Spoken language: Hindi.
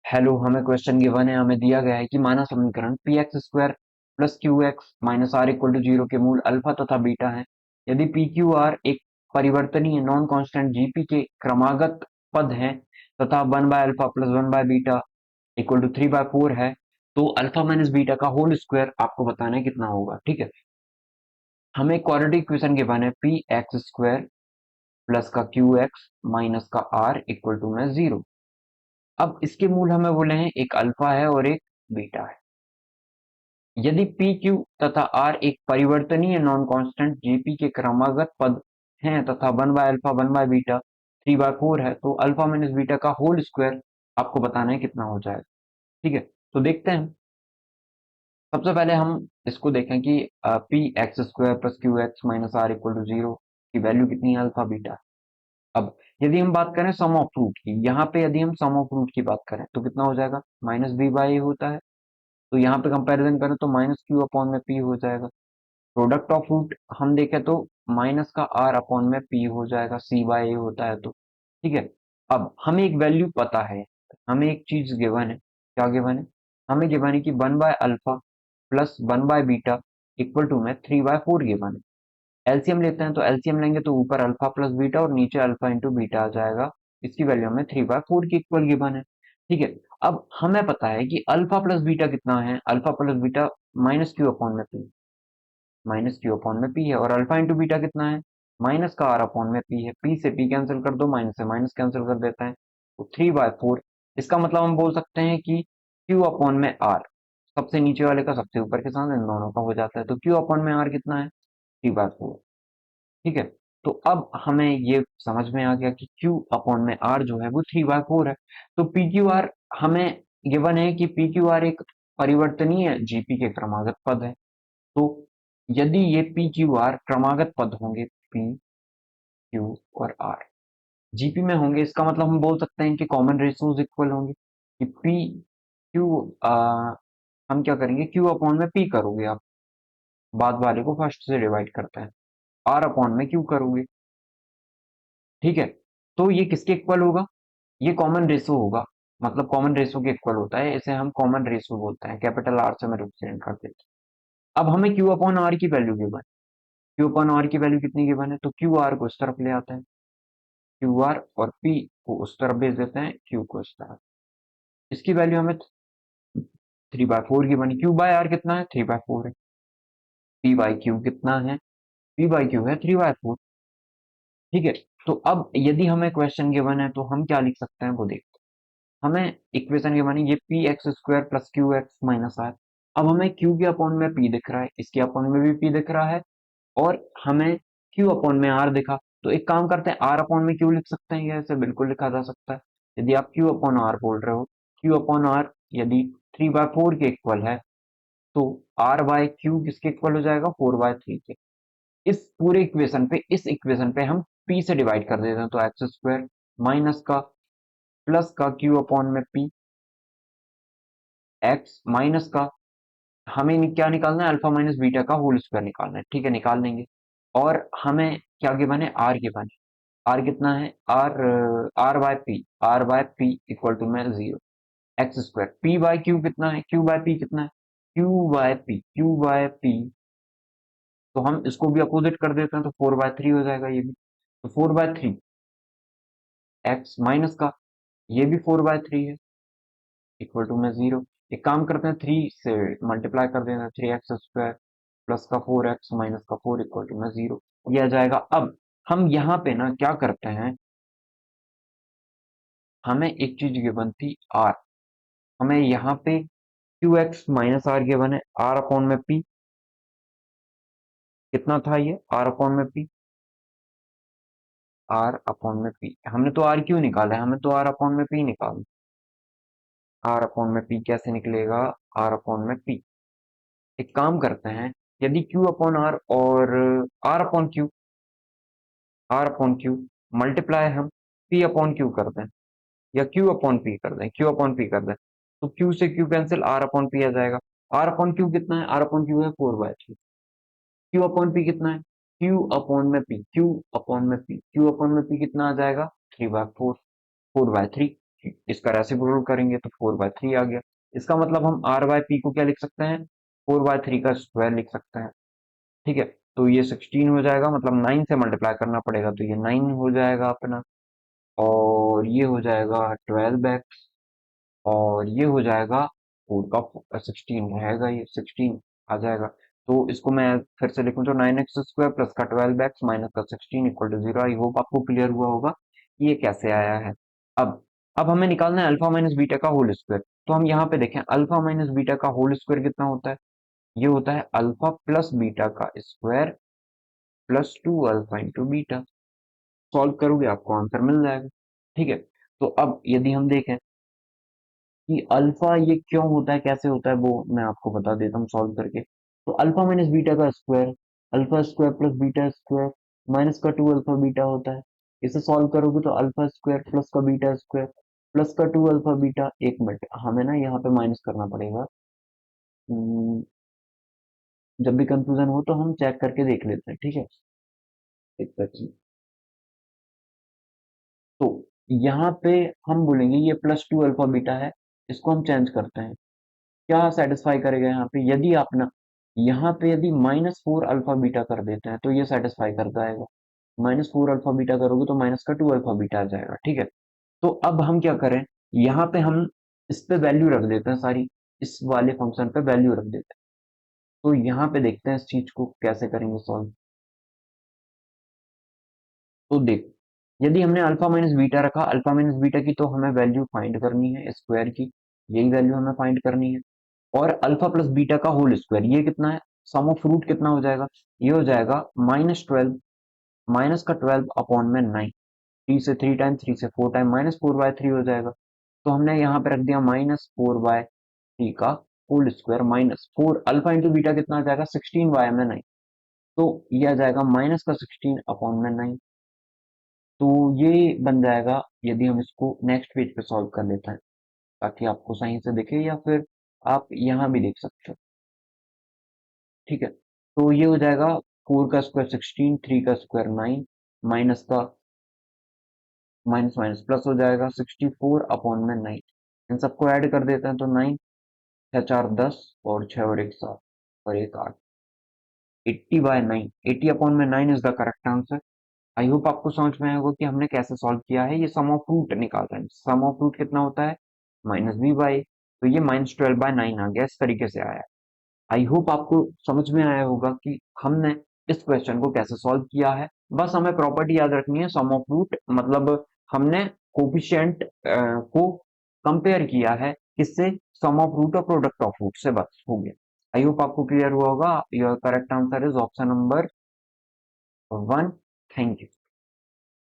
हेलो, हमें क्वेश्चन गिवन है, हमें दिया गया है कि माना समीकरण P X square plus Q X minus R equal to zero के मूल अल्फा तथा बीटा हैं। यदि पी क्यू आर एक परिवर्तनीय नॉन कांस्टेंट जीपी के क्रमागत पद हैं तथा one by alpha plus one by beta equal to three by four है, तो अल्फा माइनस बीटा का होल स्क्वायर आपको बताना है कितना होगा। ठीक है, हमें क्वाड्रेटिक इक्वेशन गिवन है पी एक्स स्क्वायर प्लस का क्यू एक्स माइनस का आर इक्वल टू में जीरो। अब इसके मूल हमें बोले हैं एक अल्फा है और एक बीटा है। यदि पी क्यू तथा आर एक परिवर्तनीय नॉन कांस्टेंट जीपी के क्रमागत पद हैं तथा one by alpha one by beta three by four है, तो अल्फा माइनस बीटा का होल स्क्वायर आपको बताना है कितना हो जाएगा। ठीक है, तो देखते हैं। सबसे पहले हम इसको देखें कि P X square plus Q X minus R equal to zero की वैल्यू कितनी है, अल्फा बीटा। अब यदि हम बात करें सम ऑफ रूट की, यहाँ पे यदि हम सम ऑफ रूट की बात करें तो कितना हो जाएगा, माइनस बी बाई ए होता है। तो यहाँ पे कंपैरिजन करें तो माइनस क्यू अपॉन में पी हो जाएगा। प्रोडक्ट ऑफ रूट हम देखें तो माइनस का आर अपॉन में पी हो जाएगा, सी बाय ए होता है तो। ठीक है, अब हमें एक वैल्यू पता है, हमें एक चीज गिवन है। क्या गिवन है, हमें गिवन है कि one by alpha plus one by beta equal to में थ्री बाय फोर गिवन है। एलसीएम लेते हैं तो एलसीएम लेंगे तो ऊपर अल्फा प्लस बीटा और नीचे अल्फा इंटू बीटा आ जाएगा। इसकी वैल्यू हमें थ्री बाय फोर की इक्वल गिवन है। ठीक है, अब हमें पता है कि अल्फा प्लस बीटा कितना है, alpha plus beta minus Q upon में पी, माइनस क्यू अपॉन में पी है। और अल्फा इंटू बीटा कितना है, माइनस का आर अपॉन में पी है। पी से पी कैंसिल कर दो, माइनस से माइनस कैंसिल कर देते हैं, तो थ्री बाय फोर। इसका मतलब हम बोल सकते हैं कि क्यू अपॉन में आर, सबसे नीचे वाले का सबसे ऊपर के साथ इन दोनों का हो जाता है, तो क्यू अपॉन में आर कितना है, थ्री बाय फोर। ठीक है, तो अब हमें ये समझ में आ गया कि Q अपॉन में R जो है वो थ्री बाय फोर है। तो पी क्यू आर हमें गिवन है कि पी क्यू आर एक परिवर्तनीय जीपी के क्रमागत पद है। तो यदि ये पी क्यू आर क्रमागत पद होंगे, पी क्यू और आर जीपी में होंगे, इसका मतलब हम बोल सकते हैं कि कॉमन रेशियोज इक्वल होंगे कि पी क्यू, हम क्या करेंगे, क्यू अपॉन में पी करोगे आप, बाद वाले को फर्स्ट से डिवाइड करते हैं, आर अपॉन में क्यू करोगे। ठीक है, तो ये किसके इक्वल होगा, ये कॉमन रेशो होगा, मतलब कॉमन रेशो के इक्वल होता है, इसे हम कॉमन रेशो बोलते हैं, कैपिटल आर से मैं रिप्रेजेंट कर देता हूँ। अब हमें क्यू अपॉन आर की value given, Q upon R की वैल्यू कितनी गिवन है, तो क्यू आर को इस तरफ ले आते हैं, क्यू आर और पी को उस तरफ भेज देते हैं, क्यू को इस तरफ। इसकी वैल्यू हमें थ्री बाय फोर की बनी, क्यू बाय आर कितना है, थ्री बाय फोर है। पी बाय क्यू कितना है, पी बाय क्यू है थ्री बाय फोर। ठीक है, तो अब यदि हमें क्वेश्चन गिवन है तो हम क्या लिख सकते हैं वो देखते हैं। हमें इक्वेशन गिवन है ये P X square plus Q X minus R. अब हमें क्यू के अपॉन में पी दिख रहा है, इसके अपॉन में भी पी दिख रहा है, और हमें क्यू अपॉन में आर दिखा, तो एक काम करते हैं, आर अपॉन में क्यू लिख सकते हैं, ये ऐसे बिल्कुल लिखा जा सकता है। यदि आप क्यू अपॉन आर बोल रहे हो, क्यू अपॉन आर यदि थ्री बाय फोर के इक्वल है, तो आर बाय क्यू किसके इक्वल हो जाएगा, फोर बाय थ्री के। इस पूरे इक्वेशन पे, इस इक्वेशन पे हम p से डिवाइड कर देते हैं, तो एक्स स्क्वायर माइनस का प्लस का क्यू अपॉन में पी एक्स माइनस का, हमें क्या निकालना है, अल्फा माइनस बीटा का होल स्क्वायर निकालना है। ठीक है, निकाल लेंगे। और हमें क्या गिवन है, आर गिवन है। आर कितना है, R, R by P equal to में zero, X square P by Q कितना है, क्यू बाय पी कितना है, Q by P, Q by P. तो हम इसको भी अपोजिट कर देते हैं, तो फोर बाय थ्री हो जाएगा ये भी, तो four by three x minus का, ये भी फोर बाय थ्री है, इक्वल टू में जीरो। एक काम करते हैं, थ्री से मल्टीप्लाई कर देते हैं, थ्री एक्स स्क्वायर प्लस का फोर एक्स माइनस का फोर इक्वल टू में जीरो, ये आ जाएगा। अब हम यहाँ पे ना क्या करते हैं, हमें एक चीज गिवन थी आर, हमें यहाँ पे Q X minus R given है, आर अपॉन में पी कितना था, ये आर अपॉन में पी, आर अपॉन में पी, हमने तो आर क्यू निकाला है, हमें तो आर अपॉन में पी निकालना। आर अपॉन में पी कैसे निकलेगा, आर अपॉन में पी, एक काम करते हैं, यदि क्यू अपॉन आर और R upon Q, R upon Q multiply हम पी अपॉन क्यू कर दें, या क्यू अपॉन पी कर दें, क्यू अपॉन पी कर दें, तो क्यू से Q cancel, R upon P आ जाएगा। आर अपॉन क्यू कितना है, आर अपॉन क्यू है four by three, Q upon P कितना है, क्यू अपॉन में पी, क्यू अपॉन में पी, क्यू अपॉन में पी कितना आ जाएगा, three by four, four by three, इसका रेसिप्रोकल करेंगे तो 4/3 आ गया। इसका मतलब हम r/p को क्या लिख सकते हैं, 4/3 का स्क्वायर लिख सकते हैं। ठीक है, तो ये 16 हो जाएगा, मतलब 9 से मल्टीप्लाई करना पड़ेगा, तो ये 9 हो जाएगा अपना, और ये हो जाएगा 12x, और ये हो जाएगा 4 का 16 रहेगा, ये 16 आ जाएगा। तो इसको मैं फिर से लिखूं तो 9x² प्लस का 12x माइनस का 16 इक्वल टू 0। आई होप आपको क्लियर हुआ होगा कि ये कैसे आया है। अब अब हमें निकालना है अल्फा माइनस बीटा का होल स्क्वायर। तो हम यहाँ पे देखें अल्फा माइनस बीटा का होल स्क्वायर कितना होता है, ये होता है अल्फा प्लस बीटा का square plus 2 alpha into beta. Solve करोगे आपको आंसर मिल जाएगा। ठीक है, तो अब यदि हम देखें कि अल्फा ये क्यों होता है, कैसे होता है, वो मैं आपको बता देता हूँ सॉल्व करके। तो अल्फा माइनस बीटा का square, alpha square plus beta square minus का 2 अल्फा बीटा होता है। इसे सॉल्व करोगे तो अल्फा स्क्वायर प्लस का बीटा स्क्वायर प्लस का 2 अल्फा बीटा। 1 मिनट, हमें ना यहाँ पे माइनस करना पड़ेगा। हम्म, जब भी कंफ्यूजन हो तो हम चेक करके देख लेते हैं, ठीक है। एक सेकंड। तो यहाँ पे हम बोलेंगे ये प्लस 2 अल्फा बीटा है, इसको हम चेंज करते हैं। क्या सेटिस्फाई करेगा यहाँ पे, यदि आप ना यहाँ पे यदि -4 अल्फा बीटा कर देते हैं तो ये सेटिस्फाई कर जाएगा। -4 अल्फा बीटा करोगे तो माइनस का 2 अल्फा बीटा आ जाएगा, ठीक है। तो अब हम क्या करें, यहाँ पे हम इस पे वैल्यू रख देते हैं सारी, इस वाले फंक्शन पे वैल्यू रख देते हैं। तो यहाँ पे देखते हैं इस चीज को कैसे करेंगे सॉल्व। तो देख, यदि हमने अल्फा माइनस बीटा रखा, अल्फा माइनस बीटा की तो हमें वैल्यू फाइंड करनी है स्क्वायर की, यही वैल्यू हमें फाइंड करनी है। और अल्फा प्लस बीटा का होल स्क्वायर ये कितना है, सम ऑफ रूट कितना हो जाएगा, ये हो जाएगा -12, माइनस का 12 अपॉन में 9। 3 से 3 टाइम, 3 से 4 टाइम, -4/3 हो जाएगा। तो हमने यहाँ पे रख दिया -4/3 का whole square minus 4 alpha into beta कितना आ जाएगा 16 में 9। तो ये आ जाएगा माइनस का 16 अपॉन में 9। तो ये बन जाएगा, यदि हम इसको नेक्स्ट पेज पे सॉल्व कर लेते हैं ताकि आपको सही से दिखे, या फिर आप यहाँ भी देख सकते हो। ठीक है, तो ये हो जाएगा 4 का स्क्वायर 16, 3 का स्क्वायर 9, माइनस का माइनस माइनस प्लस हो जाएगा 64 अपॉन में 9। इन सबको ऐड कर देते हैं तो 9 6 4 10 और 6 और 1 7 और 1 8, 80/9, 80 अपॉन में 9 is the correct answer. I hope आपको समझ में आएगा कि हमने कैसे सॉल्व किया है। ये सम ऑफ रूट निकाल रहे हैं, सम ऑफ रूट कितना होता है -b/, तो ये -12/9 आ गया, इस तरीके से आया। आई होप आपको समझ में आया होगा कि हमने इस क्वेश्चन को कैसे सॉल्व किया है। बस हमें प्रॉपर्टी याद रखनी है, सम ऑफ रूट मतलब हमने कोफिशिएंट को कंपेयर किया है किससे, सम ऑफ रूट और प्रोडक्ट ऑफ रूट से, बस हो गया। आई होप आपको क्लियर हुआ होगा। Your correct answer is option number 1। Thank you.